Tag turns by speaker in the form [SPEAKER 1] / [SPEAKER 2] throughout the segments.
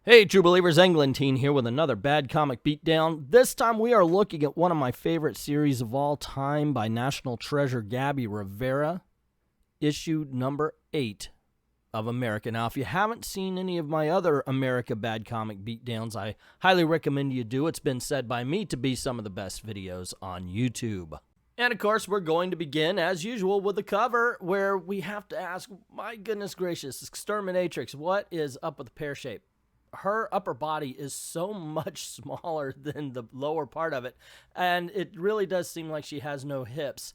[SPEAKER 1] Hey, True Believers, Englentine here with another bad comic beatdown. This time we are looking at one of my favorite series of all time by National Treasure Gabby Rivera, issue number 8 of America. Now, if you haven't seen any of my other America bad comic beatdowns, I highly recommend you do. It's been said by me to be some of the best videos on YouTube. And of course, we're going to begin, as usual, with the cover, where we have to ask, my goodness gracious, Exterminatrix, what is up with the pear shape? Her upper body is so much smaller than the lower part of it, and it really does seem like she has no hips.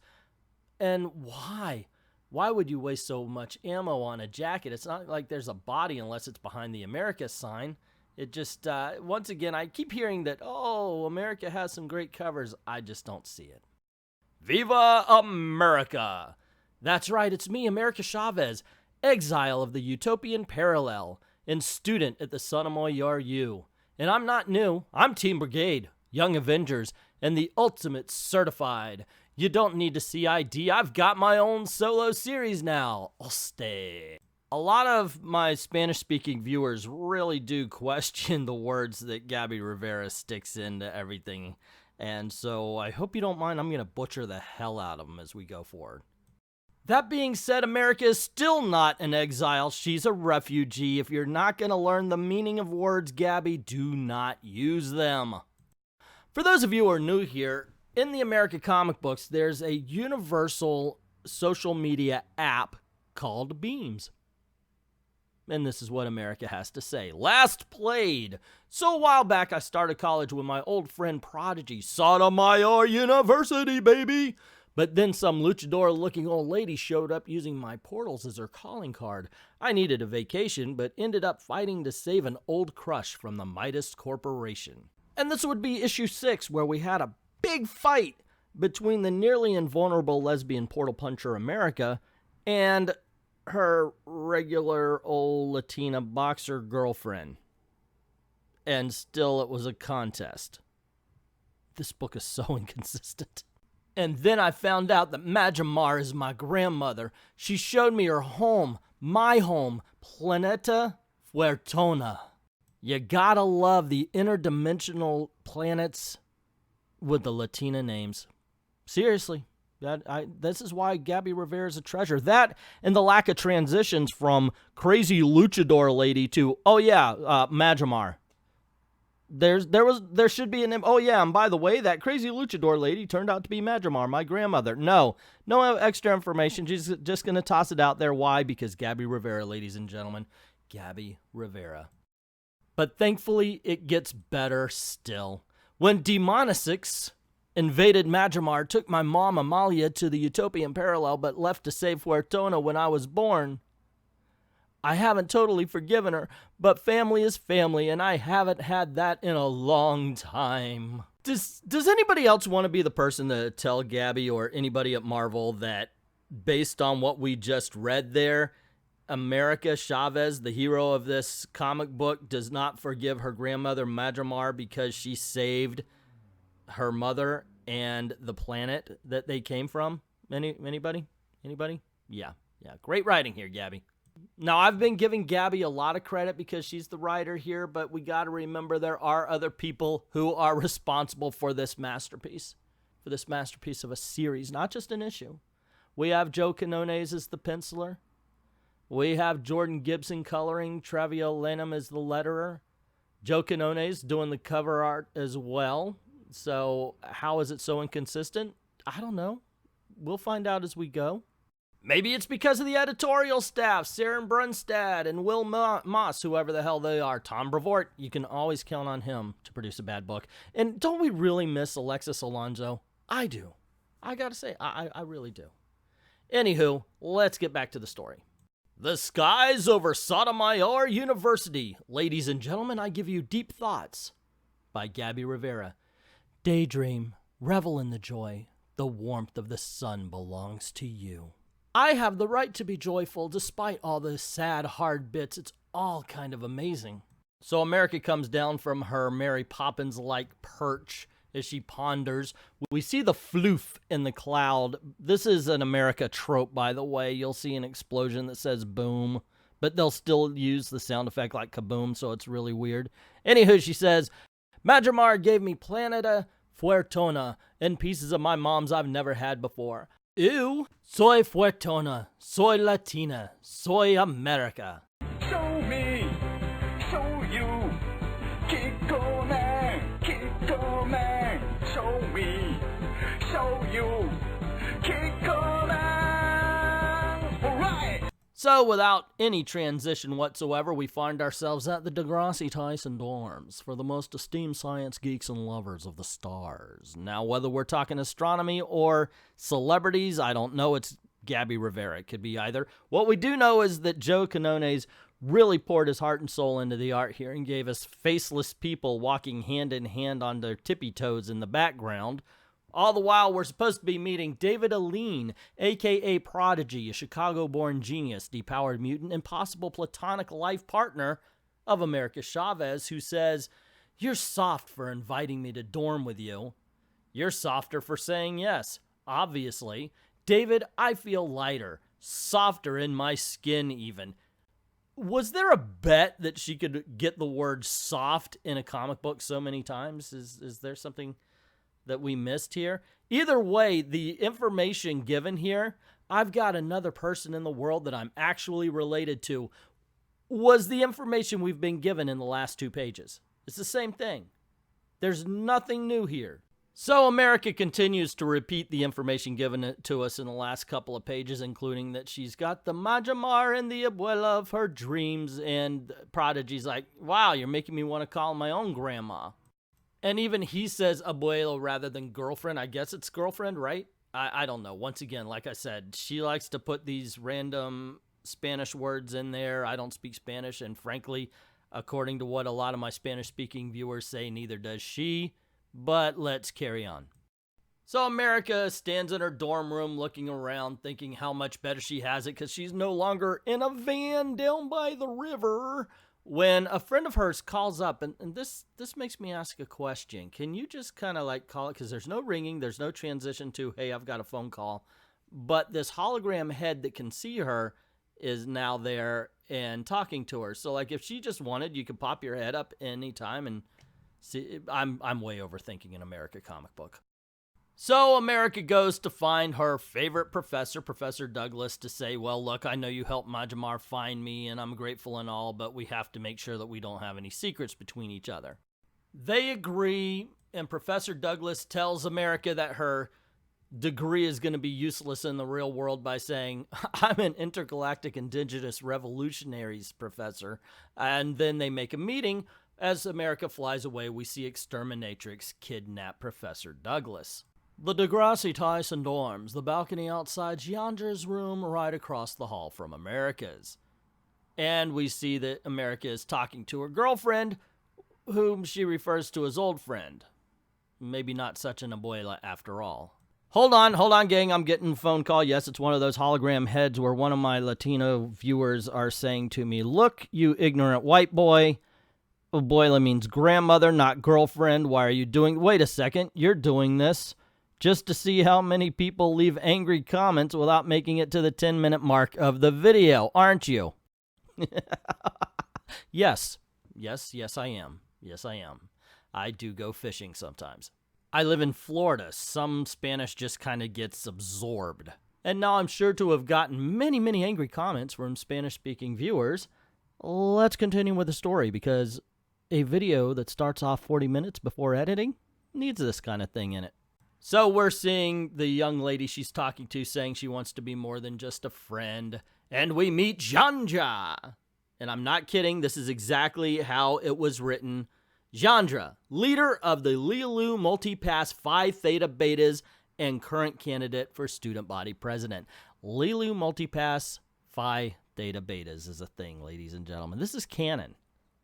[SPEAKER 1] And why? Why would you waste so much ammo on a jacket? It's not like there's a body unless it's behind the America sign. It just, once again, I keep hearing that, oh, America has some great covers. I just don't see it. Viva America! That's right, it's me, America Chavez, exile of the utopian parallel, and student at the Sotomayor U. And I'm not new. I'm Team Brigade, Young Avengers, and the ultimate certified. You don't need to see ID. I've got my own solo series now. I'll stay. A lot of my Spanish-speaking viewers really do question the words that Gabby Rivera sticks into everything. And so I hope you don't mind. I'm going to butcher the hell out of them as we go forward. That being said, America is still not an exile. She's a refugee. If you're not going to learn the meaning of words, Gabby, do not use them. For those of you who are new here, in the America comic books, there's a universal social media app called Beams. And this is what America has to say. Last played. So a while back, I started college with my old friend Prodigy. Sotomayor University, baby! But then some luchador-looking old lady showed up using my portals as her calling card. I needed a vacation, but ended up fighting to save an old crush from the Midas Corporation. And this would be issue 6, where we had a big fight between the nearly invulnerable lesbian portal puncher America and her regular old Latina boxer girlfriend. And still it was a contest. This book is so inconsistent. And then I found out that Majamar is my grandmother. She showed me her home, my home, Planeta Fuertona. You gotta love the interdimensional planets with the Latina names. Seriously, this is why Gabby Rivera is a treasure. That and the lack of transitions from crazy luchador lady to, oh yeah, Majamar. There should be an, oh yeah, and by the way, that crazy luchador lady turned out to be Majamar, my grandmother. No extra information. She's just going to toss it out there. Why? Because Gabby Rivera, ladies and gentlemen. Gabby Rivera. But thankfully, it gets better still. When Demonicics invaded Majamar, took my mom Amalia to the utopian parallel, but left to save Fuertona when I was born, I haven't totally forgiven her, but family is family, and I haven't had that in a long time. Does anybody else want to be the person to tell Gabby or anybody at Marvel that, based on what we just read there, America Chavez, the hero of this comic book, does not forgive her grandmother Majamar because she saved her mother and the planet that they came from? Anybody? Yeah. Great writing here, Gabby. Now, I've been giving Gabby a lot of credit because she's the writer here, but we got to remember there are other people who are responsible for this masterpiece of a series, not just an issue. We have Joe Quinones as the penciler. We have Jordan Gibson coloring, Traviel Lanham as the letterer. Joe Quinones doing the cover art as well. So how is it so inconsistent? I don't know. We'll find out as we go. Maybe it's because of the editorial staff, Saren Brunstad and Will Moss, whoever the hell they are. Tom Brevoort, you can always count on him to produce a bad book. And don't we really miss Alexis Alonso? I do. I gotta say, I really do. Anywho, let's get back to the story. The skies over Sotomayor University. Ladies and gentlemen, I give you Deep Thoughts by Gabby Rivera. Daydream, revel in the joy. The warmth of the sun belongs to you. I have the right to be joyful despite all the sad, hard bits. It's all kind of amazing. So America comes down from her Mary Poppins-like perch as she ponders. We see the floof in the cloud. This is an America trope, by the way. You'll see an explosion that says boom. but they'll still use the sound effect like kaboom, so it's really weird. Anywho, she says, Majamar gave me Planeta Fuertona and pieces of my mom's I've never had before. Ew. Soy Fuertona. Soy Latina. Soy America.
[SPEAKER 2] Show me. Show you. Kiko man. Kiko man. Show me. Show you. Kiko man. Alright.
[SPEAKER 1] So, without any transition whatsoever, we find ourselves at the Degrassi Tyson dorms for the most esteemed science geeks and lovers of the stars. Now, whether we're talking astronomy or celebrities, I don't know. It's Gabby Rivera. It could be either. What we do know is that Joe Quinones really poured his heart and soul into the art here and gave us faceless people walking hand in hand on their tippy toes in the background. All the while, we're supposed to be meeting David Aline, a.k.a. Prodigy, a Chicago-born genius, depowered mutant, and possible platonic life partner of America Chavez, who says, "You're soft for inviting me to dorm with you. You're softer for saying yes, obviously. David, I feel lighter, softer in my skin even." Was there a bet that she could get the word soft in a comic book so many times? Is there something that we missed here? Either way, the information given here, I've got another person in the world that I'm actually related to, was the information we've been given in the last 2 pages. It's the same thing. There's nothing new here. So America continues to repeat the information given to us in the last couple of pages, including that she's got the Majamar and the abuela of her dreams, and Prodigy's like, wow, you're making me want to call my own grandma. And even he says abuelo rather than girlfriend. I guess it's girlfriend, right? I don't know. Once again, like I said, she likes to put these random Spanish words in there. I don't speak Spanish, and frankly, according to what a lot of my Spanish-speaking viewers say, neither does she. But let's carry on. So America stands in her dorm room looking around, thinking how much better she has it because she's no longer in a van down by the river, when a friend of hers calls up, and this makes me ask a question. Can you just kind of like call it, because there's no ringing, there's no transition to, hey, I've got a phone call, but this hologram head that can see her is now there and talking to her. So like if she just wanted, you could pop your head up anytime and see. I'm way overthinking an America comic book. So America goes to find her favorite professor, Professor Douglas, to say, well, look, I know you helped Majamar find me, and I'm grateful and all, but we have to make sure that we don't have any secrets between each other. They agree, and Professor Douglas tells America that her degree is going to be useless in the real world by saying, I'm an intergalactic indigenous revolutionaries professor. And then they make a meeting. As America flies away, we see Exterminatrix kidnap Professor Douglas. The Degrassi Tyson dorms, the balcony outside Giandra's room right across the hall from America's. And we see that America is talking to her girlfriend, whom she refers to as old friend. Maybe not such an abuela after all. Hold on, gang, I'm getting a phone call. Yes, it's one of those hologram heads where one of my Latino viewers are saying to me, look, you ignorant white boy. Abuela means grandmother, not girlfriend. Why are you doing... Wait a second, you're doing this just to see how many people leave angry comments without making it to the 10-minute mark of the video, aren't you? Yes, I am. Yes, I am. I do go fishing sometimes. I live in Florida. Some Spanish just kind of gets absorbed. And now I'm sure to have gotten many, many angry comments from Spanish-speaking viewers. Let's continue with the story, because a video that starts off 40 minutes before editing needs this kind of thing in it. So we're seeing the young lady she's talking to saying she wants to be more than just a friend. And we meet Jandra. And I'm not kidding. This is exactly how it was written. Jandra, leader of the Lilu Multipass Phi Theta Betas and current candidate for student body president. Lilu Multipass Phi Theta Betas is a thing, ladies and gentlemen. This is canon.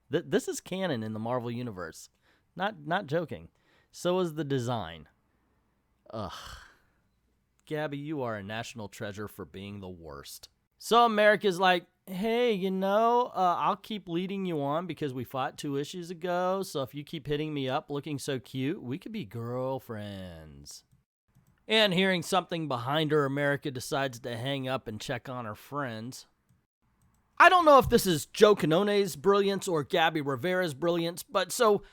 [SPEAKER 1] This is canon in the Marvel Universe. Not joking. So is the design. Ugh. Gabby, you are a national treasure for being the worst. So America's like, hey, you know, I'll keep leading you on because we fought 2 issues ago. So if you keep hitting me up looking so cute, we could be girlfriends. And hearing something behind her, America decides to hang up and check on her friends. I don't know if this is Joe Canone's brilliance or Gabby Rivera's brilliance, but so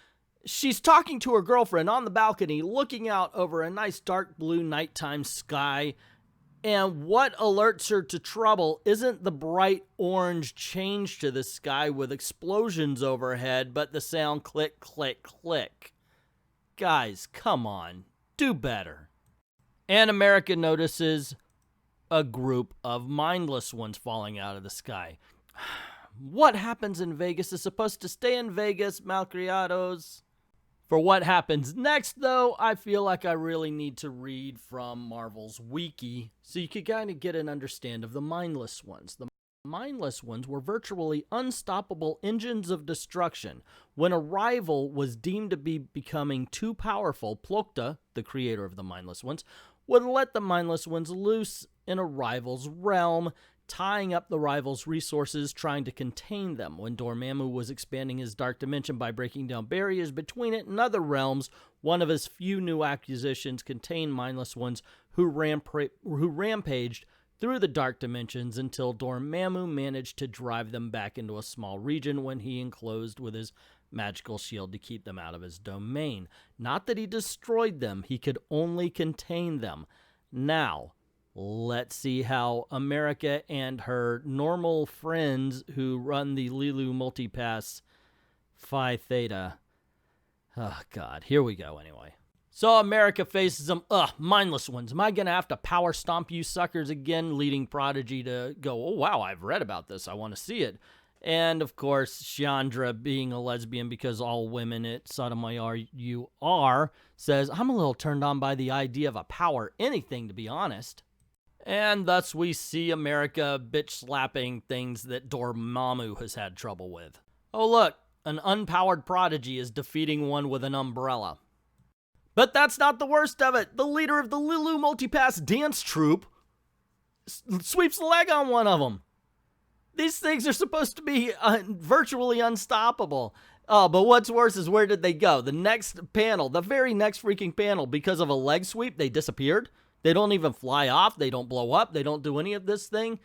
[SPEAKER 1] she's talking to her girlfriend on the balcony, looking out over a nice dark blue nighttime sky, and what alerts her to trouble isn't the bright orange change to the sky with explosions overhead, but the sound click, click, click. Guys, come on, do better. And America notices a group of mindless ones falling out of the sky. What happens in Vegas is supposed to stay in Vegas, malcriados. For what happens next, though, I feel like I really need to read from Marvel's wiki so you could kind of get an understand of the mindless ones. The mindless ones were virtually unstoppable engines of destruction. When a rival was deemed to be becoming too powerful, Plokta, the creator of the mindless ones, would let the mindless ones loose in a rival's realm, tying up the rival's resources, trying to contain them. When Dormammu was expanding his dark dimension by breaking down barriers between it and other realms, one of his few new acquisitions contained mindless ones who rampaged through the dark dimensions until Dormammu managed to drive them back into a small region when he enclosed with his magical shield to keep them out of his domain. Not that he destroyed them, he could only contain them. Now, let's see how America and her normal friends who run the Lilu Multipass Phi Theta. Oh, God. Here we go, anyway. So America faces them. Mindless ones. Am I going to have to power stomp you suckers again? Leading Prodigy to go, oh, wow, I've read about this. I want to see it. And, of course, Chandra, being a lesbian because all women at Sotomayor you are, says, I'm a little turned on by the idea of a power anything, to be honest. And thus we see America bitch-slapping things that Dormammu has had trouble with. Oh look, an unpowered Prodigy is defeating one with an umbrella. But that's not the worst of it. The leader of the Lilu Multipass dance troupe sweeps the leg on one of them. These things are supposed to be virtually unstoppable. Oh, but what's worse is where did they go? The next panel, the very next freaking panel, because of a leg sweep, they disappeared. They don't even fly off. They don't blow up. They don't do any of this thing.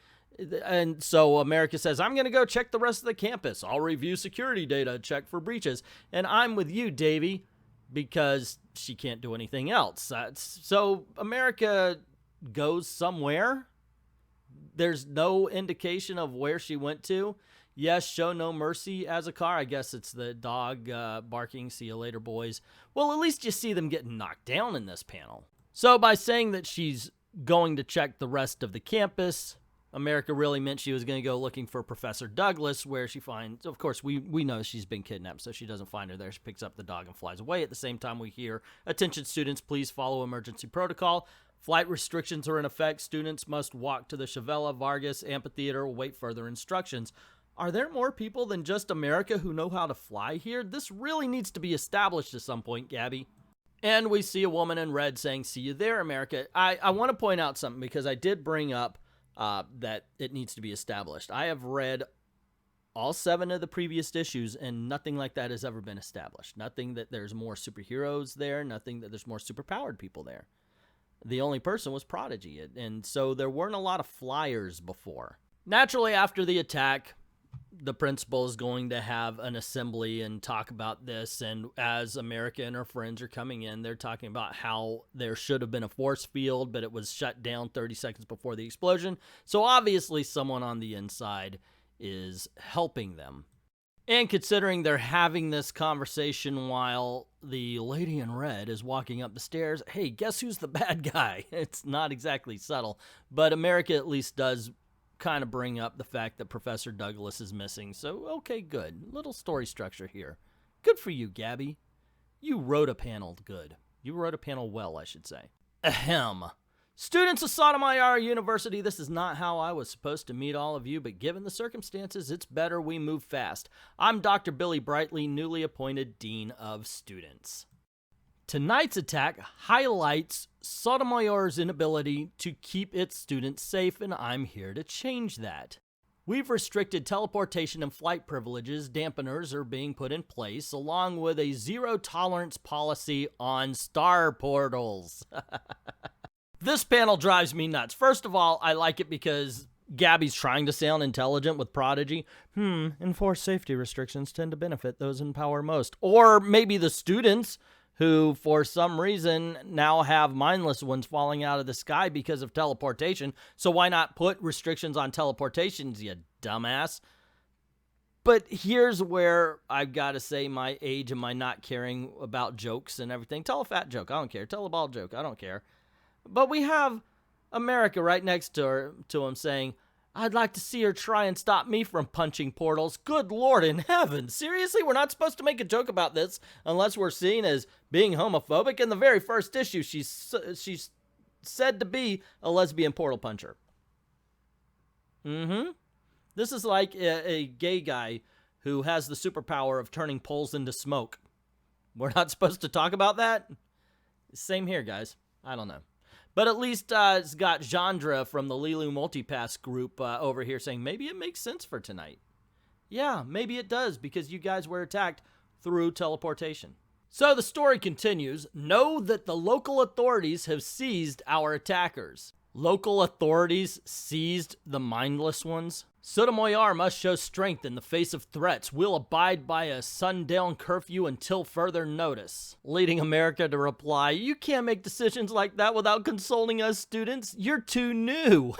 [SPEAKER 1] And so America says, I'm going to go check the rest of the campus. I'll review security data, check for breaches. And I'm with you, Davey, because she can't do anything else. So America goes somewhere. There's no indication of where she went to. Yes, show no mercy as a car. I guess it's the dog barking, see you later, boys. Well, at least you see them getting knocked down in this panel. So by saying that she's going to check the rest of the campus, America really meant she was going to go looking for Professor Douglas, where she finds, of course, we know she's been kidnapped, so she doesn't find her there. She picks up the dog and flies away. At the same time, we hear, attention students, please follow emergency protocol. Flight restrictions are in effect. Students must walk to the Chavella Vargas Amphitheater, wait further instructions. Are there more people than just America who know how to fly here? This really needs to be established at some point, Gabby. And we see a woman in red saying, see you there, America. I want to point out something because I did bring up that it needs to be established. I have read all 7 of the previous issues, and nothing like that has ever been established. Nothing that there's more superheroes there, nothing that there's more superpowered people there. The only person was Prodigy, and so there weren't a lot of flyers before. Naturally, after the attack, the principal is going to have an assembly and talk about this, and as America and her friends are coming in, they're talking about how there should have been a force field, but it was shut down 30 seconds before the explosion. So obviously someone on the inside is helping them. And considering they're having this conversation while the lady in red is walking up the stairs, hey, guess who's the bad guy? It's not exactly subtle, but America at least does kind of bring up the fact that Professor Douglas is missing. So, okay, good. Little story structure here. Good for you, Gabby. You wrote a panel good. You wrote a panel well, I should say. Ahem. Students of Sotomayor University, this is not how I was supposed to meet all of you, but given the circumstances, it's better we move fast. I'm Dr. Billy Brightly, newly appointed Dean of Students. Tonight's attack highlights Sotomayor's inability to keep its students safe, and I'm here to change that. We've restricted teleportation and flight privileges. Dampeners are being put in place, along with a zero-tolerance policy on star portals. This panel drives me nuts. First of all, I like it because Gabby's trying to sound intelligent with Prodigy. Enforced safety restrictions tend to benefit those in power most. Or maybe the students who, for some reason, now have mindless ones falling out of the sky because of teleportation. So why not put restrictions on teleportations, you dumbass? But here's where I've got to say my age and my not caring about jokes and everything. Tell a fat joke, I don't care. Tell a bald joke, I don't care. But we have America right next to him saying, I'd like to see her try and stop me from punching portals. Good Lord in heaven. Seriously, we're not supposed to make a joke about this unless we're seen as being homophobic. In the very first issue, she's said to be a lesbian portal puncher. This is like a gay guy who has the superpower of turning poles into smoke. We're not supposed to talk about that? Same here, guys. I don't know. But at least it's got Chandra from the Lilu Multipass group over here saying, maybe it makes sense for tonight. Yeah, maybe it does, because you guys were attacked through teleportation. So the story continues. Know that the local authorities have seized our attackers. Local authorities seized the mindless ones? Sotomayor must show strength in the face of threats. We'll abide by a sundown curfew until further notice. Leading America to reply, you can't make decisions like that without consulting us students. You're too new.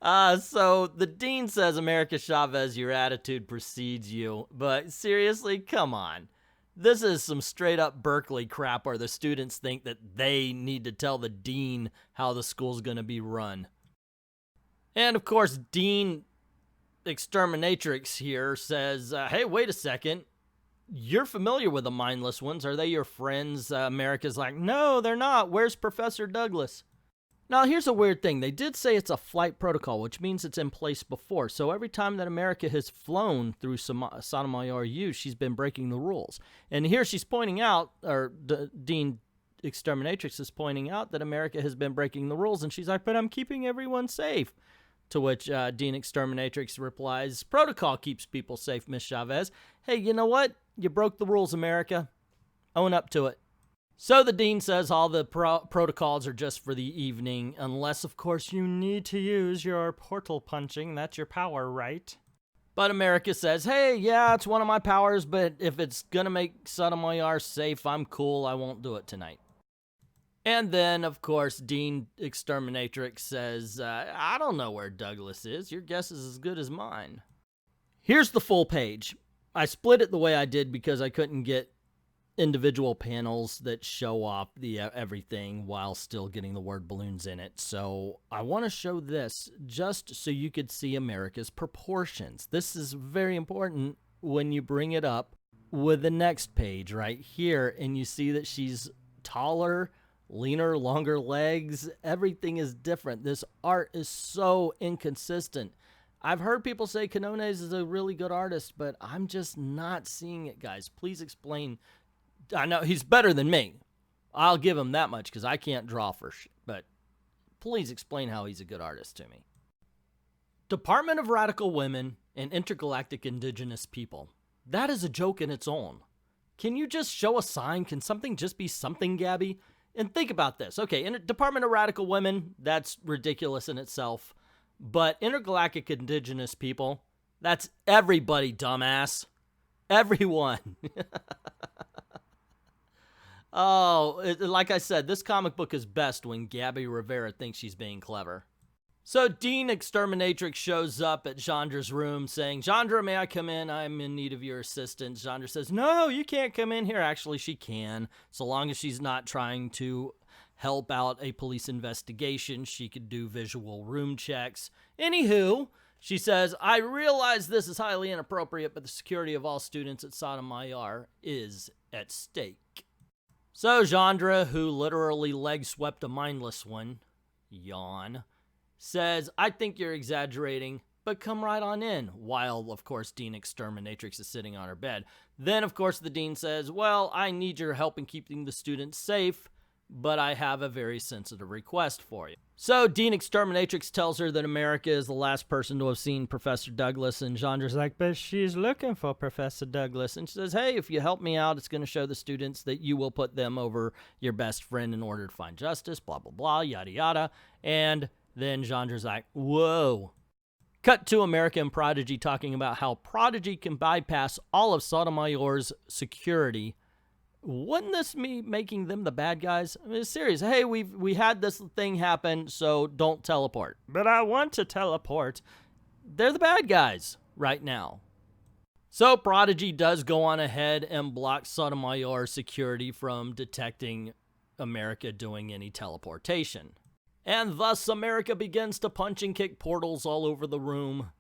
[SPEAKER 1] So the dean says, America Chavez, your attitude precedes you. But seriously, come on. This is some straight up Berkeley crap where the students think that they need to tell the dean how the school's gonna be run. And of course, Dean Exterminatrix here says, hey, wait a second. You're familiar with the mindless ones. Are they your friends? America's like, no, they're not. Where's Professor Douglas? Now, here's a weird thing. They did say it's a flight protocol, which means it's in place before. So every time that America has flown through Sotomayor U, she's been breaking the rules. And here she's pointing out, or Dean Exterminatrix is pointing out that America has been breaking the rules. And she's like, but I'm keeping everyone safe. To which Dean Exterminatrix replies, protocol keeps people safe, Miss Chavez. Hey, you know what? You broke the rules, America. Own up to it. So the dean says all the protocols are just for the evening, unless, of course, you need to use your portal punching. That's your power, right? But America says, hey, yeah, it's one of my powers, but if it's going to make Sotomayor safe, I'm cool. I won't do it tonight. And then, of course, Dean Exterminatrix says, I don't know where Douglas is. Your guess is as good as mine. Here's the full page. I split it the way I did because I couldn't get individual panels that show off the everything while still getting the word balloons in it. So I want to show this just so you could see America's proportions. This is very important when you bring it up with the next page right here, and you see that she's taller, leaner, longer legs. Everything is different. This art is so inconsistent. I've heard people say Quinones is a really good artist, but I'm just not seeing it, guys. Please explain. I know he's better than me. I'll give him that much because I can't draw for shit, but please explain how he's a good artist to me. Department of Radical Women and Intergalactic Indigenous People. That is a joke in its own. Can you just show a sign? Can something just be something, Gabby? And think about this. Okay, in Department of Radical Women, that's ridiculous in itself. But Intergalactic Indigenous People, that's everybody, dumbass. Everyone. Like I said, this comic book is best when Gabby Rivera thinks she's being clever. So Dean Exterminatrix shows up at Chandra's room saying, Chandra, may I come in? I'm in need of your assistance. Chandra says, no, you can't come in here. Actually, she can. So long as she's not trying to help out a police investigation, she could do visual room checks. Anywho, she says, I realize this is highly inappropriate, but the security of all students at Sotomayor is at stake. So Chandra, who literally leg swept a mindless one, yawn, says, I think you're exaggerating, but come right on in, while, of course, Dean Exterminatrix is sitting on her bed. Then, of course, the dean says, well, I need your help in keeping the students safe, but I have a very sensitive request for you. So Dean Exterminatrix tells her that America is the last person to have seen Professor Douglas, and Chandra's like, but she's looking for Professor Douglas. And she says, hey, if you help me out, it's going to show the students that you will put them over your best friend in order to find justice, blah, blah, blah, yada, yada. And Then Chandra's like, whoa. Cut to America and Prodigy talking about how Prodigy can bypass all of Sotomayor's security. Wouldn't this be making them the bad guys? I mean, it's serious. Hey, we had this thing happen, so don't teleport. But I want to teleport. They're the bad guys right now. So Prodigy does go on ahead and block Sotomayor's security from detecting America doing any teleportation. And thus America begins to punch and kick portals all over the room,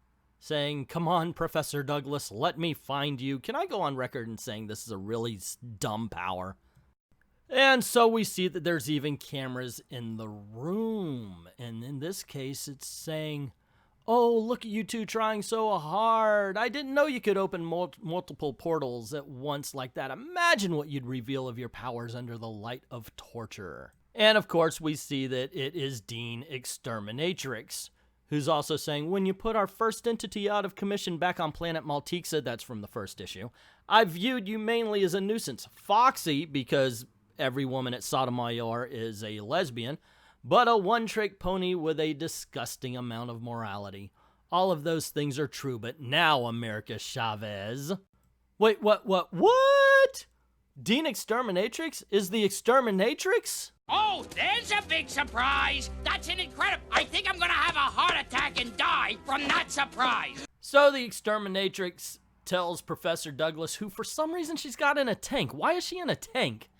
[SPEAKER 1] saying, come on, Professor Douglas, let me find you. Can I go on record in saying this is a really dumb power? And so we see that there's even cameras in the room. And in this case, it's saying, oh, look at you two trying so hard. I didn't know you could open multiple portals at once like that. Imagine what you'd reveal of your powers under the light of torture. And of course, we see that it is Dean Exterminatrix, who's also saying, when you put our first entity out of commission back on planet Maltixa, that's from the first issue, I viewed you mainly as a nuisance. Foxy, because every woman at Sotomayor is a lesbian, but a one-trick pony with a disgusting amount of morality. All of those things are true, but now, America Chavez. Wait, what? Dean Exterminatrix is the Exterminatrix?
[SPEAKER 3] Oh, there's a big surprise! That's an incredible... I think I'm gonna have a heart attack and die from that surprise!
[SPEAKER 1] So the Exterminatrix tells Professor Douglas, who for some reason she's got in a tank. Why is she in a tank?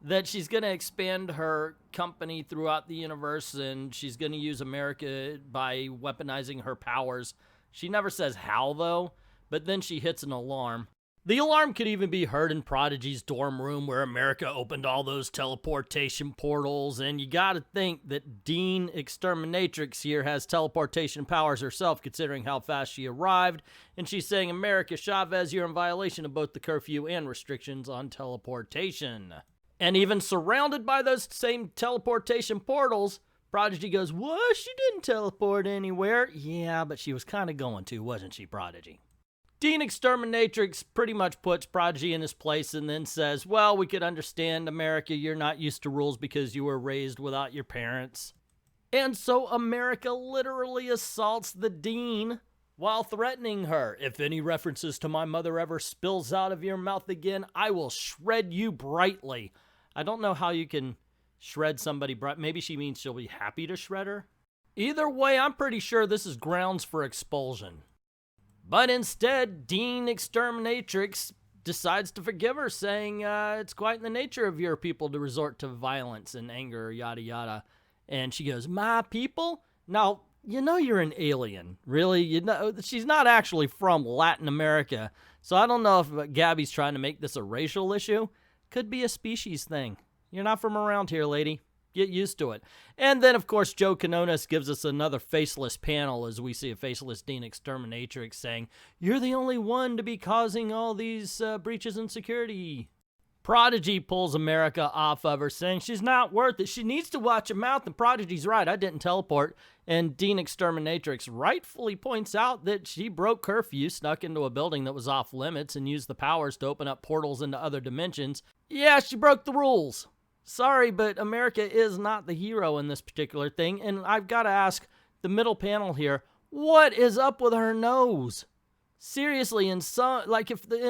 [SPEAKER 1] That she's gonna expand her company throughout the universe and she's gonna use America by weaponizing her powers. She never says how, though, but then she hits an alarm. The alarm could even be heard in Prodigy's dorm room where America opened all those teleportation portals, and you gotta think that Dean Exterminatrix here has teleportation powers herself, considering how fast she arrived, and she's saying, America Chavez, you're in violation of both the curfew and restrictions on teleportation. And even surrounded by those same teleportation portals, Prodigy goes, what? She didn't teleport anywhere. Yeah, but she was kind of going to, wasn't she, Prodigy? Dean Exterminatrix pretty much puts Prodigy in his place and then says, well, we could understand, America, you're not used to rules because you were raised without your parents. And so America literally assaults the Dean while threatening her. If any references to my mother ever spills out of your mouth again, I will shred you brightly. I don't know how you can shred somebody bright. Maybe she means she'll be happy to shred her. Either way, I'm pretty sure this is grounds for expulsion. But instead, Dean Exterminatrix decides to forgive her, saying it's quite in the nature of your people to resort to violence and anger, yada yada. And she goes, my people? Now, you know you're an alien. Really? You know she's not actually from Latin America. So I don't know if Gabby's trying to make this a racial issue. Could be a species thing. You're not from around here, lady. Get used to it. And then, of course, Joe Quinones gives us another faceless panel as we see a faceless Dean Exterminatrix saying, you're the only one to be causing all these breaches in security. Prodigy pulls America off of her, saying she's not worth it. She needs to watch her mouth, and Prodigy's right. I didn't teleport. And Dean Exterminatrix rightfully points out that she broke curfew, snuck into a building that was off limits, and used the powers to open up portals into other dimensions. Yeah, she broke the rules. Sorry, but America is not the hero in this particular thing, and I've got to ask the middle panel here, what is up with her nose? Seriously, in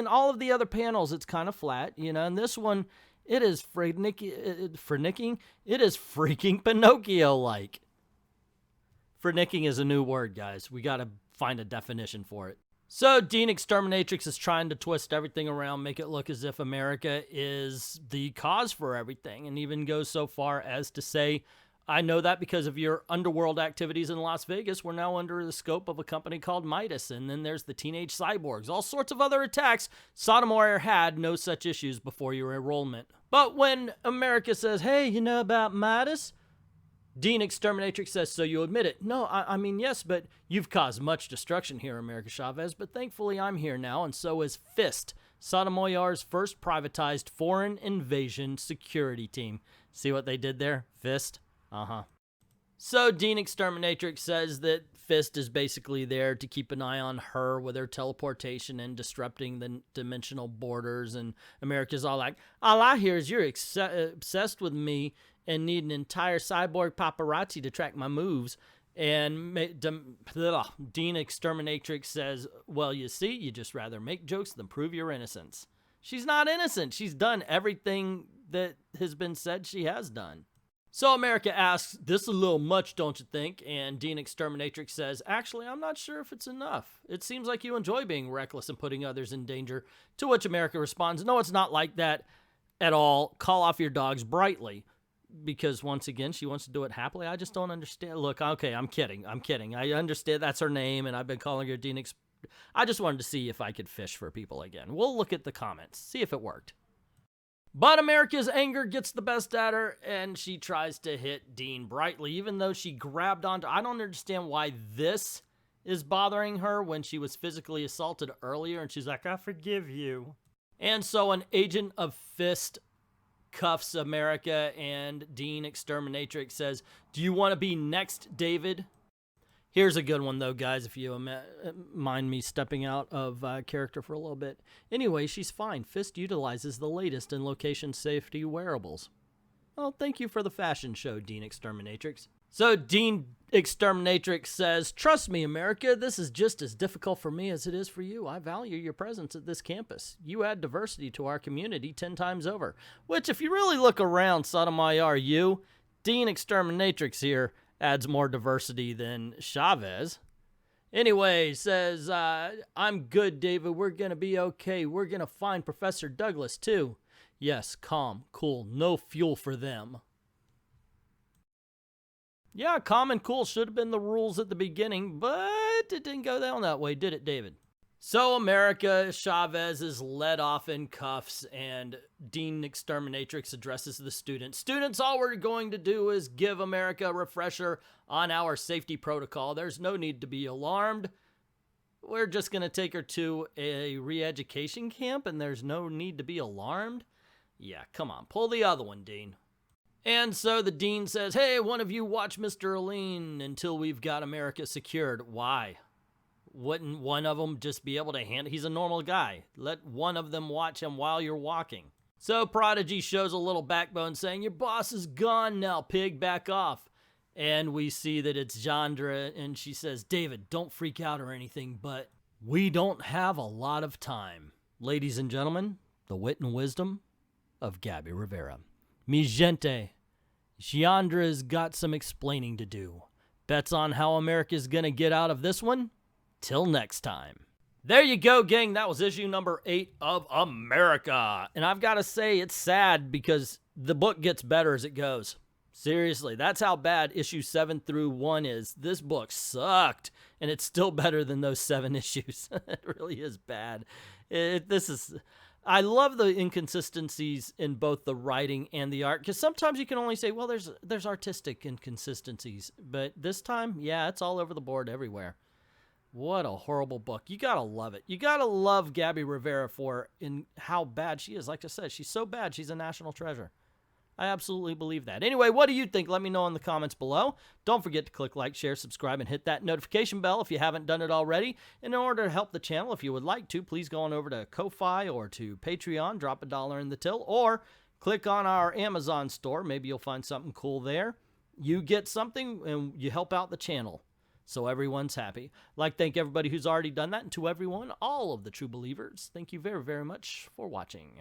[SPEAKER 1] all of the other panels, it's kind of flat, you know, and this one, it is freaking Pinocchio-like. Freaking is a new word, guys. We got to find a definition for it. So Dean Exterminatrix is trying to twist everything around, make it look as if America is the cause for everything, and even goes so far as to say, I know that because of your underworld activities in Las Vegas, we're now under the scope of a company called Midas, and then there's the teenage cyborgs, all sorts of other attacks. Sotomayor had no such issues before your enrollment. But when America says, hey, you know about Midas? Dean Exterminatrix says, so you admit it. No, I mean, yes, but you've caused much destruction here, America Chavez, but thankfully I'm here now, and so is FIST, Sotomayor's first privatized foreign invasion security team. See what they did there? FIST? Uh-huh. So Dean Exterminatrix says that FIST is basically there to keep an eye on her with her teleportation and disrupting the dimensional borders, and America's all like, all I hear is you're obsessed with me and need an entire cyborg paparazzi to track my moves. And Dean Exterminatrix says, well, you see, you just rather make jokes than prove your innocence. She's not innocent. She's done everything that has been said she has done. So America asks, this is a little much, don't you think? And Dean Exterminatrix says, actually, I'm not sure if it's enough. It seems like you enjoy being reckless and putting others in danger. To which America responds, no, it's not like that at all. Call off your dogs brightly. Because once again, she wants to do it happily. I just don't understand. Look, okay, I'm kidding. I understand that's her name, and I've been calling her Dean I just wanted to see if I could fish for people again. We'll look at the comments, see if it worked. But America's anger gets the best at her, and she tries to hit Dean brightly, even though she grabbed onto... I don't understand why this is bothering her when she was physically assaulted earlier, and she's like, I forgive you. And so an agent of Fist cuffs America, and Dean Exterminatrix says, do you want to be next, David? Here's a good one, though, guys, if you mind me stepping out of character for a little bit. Anyway, she's fine. Fist utilizes the latest in location safety wearables. Well, thank you for the fashion show, Dean Exterminatrix. So Dean Exterminatrix says, trust me, America, this is just as difficult for me as it is for you. I value your presence at this campus. You add diversity to our community 10 times over. Which, if you really look around, Sotomayor, you, Dean Exterminatrix here, adds more diversity than Chavez. Anyway, says, I'm good, David. We're going to be okay. We're going to find Professor Douglas, too. Yes, calm, cool, no fuel for them. Yeah, calm and cool should have been the rules at the beginning, but it didn't go down that way, did it, David? So America Chavez is led off in cuffs, and Dean Exterminatrix addresses the students. Students, all we're going to do is give America a refresher on our safety protocol. There's no need to be alarmed. We're just going to take her to a re-education camp, and there's no need to be alarmed? Yeah, come on, pull the other one, Dean. And so the dean says, hey, one of you watch Mr. Aline until we've got America secured. Why? Wouldn't one of them just be able to handle? He's a normal guy. Let one of them watch him while you're walking. So Prodigy shows a little backbone saying, your boss is gone now, pig, back off. And we see that it's Jandra, and she says, David, don't freak out or anything, but we don't have a lot of time. Ladies and gentlemen, the wit and wisdom of Gabby Rivera. Mi gente, Jandra's got some explaining to do. Bets on how America's gonna get out of this one? Till next time. There you go, gang. That was issue number 8 of America. And I've got to say, it's sad because the book gets better as it goes. Seriously, that's how bad issue 7 through 1 is. This book sucked, and it's still better than those 7 issues. It really is bad. I love the inconsistencies in both the writing and the art, because sometimes you can only say, well, there's artistic inconsistencies. But this time, yeah, it's all over the board everywhere. What a horrible book. You gotta love it. You gotta love Gabby Rivera for how bad she is. Like I said, she's so bad, she's a national treasure. I absolutely believe that. Anyway, what do you think? Let me know in the comments below. Don't forget to click like, share, subscribe, and hit that notification bell if you haven't done it already. And in order to help the channel, if you would like to, please go on over to Ko-Fi or to Patreon, drop $1 in the till, or click on our Amazon store. Maybe you'll find something cool there. You get something, and you help out the channel. So everyone's happy. I'd like to thank everybody who's already done that, and to everyone, all of the true believers, thank you very, very much for watching.